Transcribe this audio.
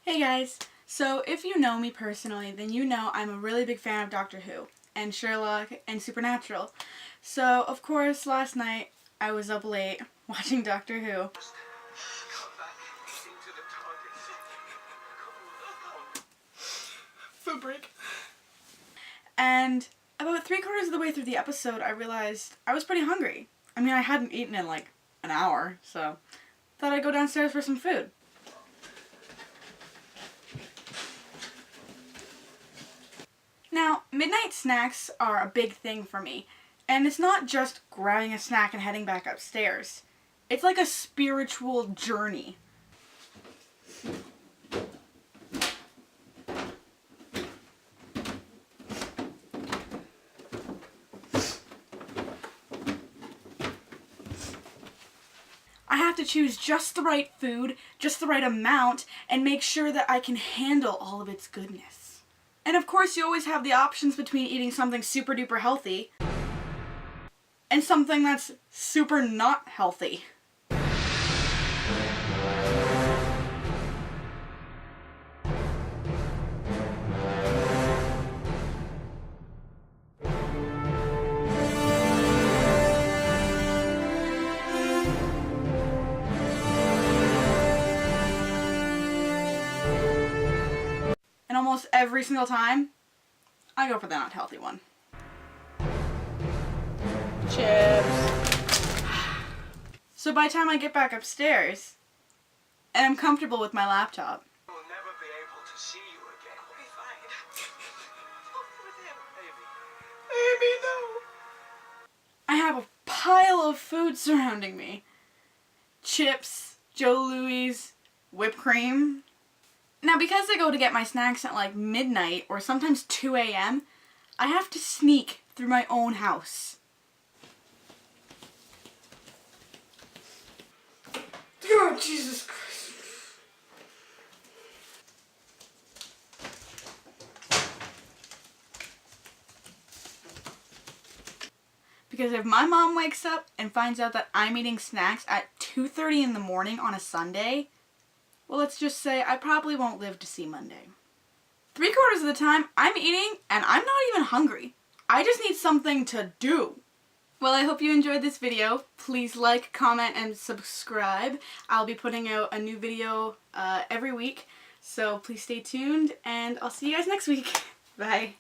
Hey guys! So if you know me personally, then you know I'm a really big fan of Doctor Who and Sherlock and Supernatural. So of course last night I was up late watching Doctor Who. Food break. And about 3/4 of the way through the episode I realized I was pretty hungry. I mean, I hadn't eaten in like an hour, so thought I'd go downstairs for some food. Now, midnight snacks are a big thing for me, and it's not just grabbing a snack and heading back upstairs. It's like a spiritual journey. I have to choose just the right food, just the right amount, and make sure that I can handle all of its goodness. And of course you always have the options between eating something super duper healthy and something that's super not healthy. And almost every single time, I go for the not healthy one. Chips. So by the time I get back upstairs, and I'm comfortable with my laptop, We'll never be able to see you again. We'll be fine. With him, maybe. Maybe no. I have a pile of food surrounding me. Chips, Joe Louis, whipped cream. Now because I go to get my snacks at like midnight or sometimes 2 a.m., I have to sneak through my own house. Oh, Jesus Christ. Because if my mom wakes up and finds out that I'm eating snacks at 2:30 in the morning on a Sunday, well, let's just say I probably won't live to see Monday. 3/4 of the time, I'm eating and I'm not even hungry. I just need something to do. Well, I hope you enjoyed this video. Please like, comment, and subscribe. I'll be putting out a new video every week, so please stay tuned, and I'll see you guys next week. Bye.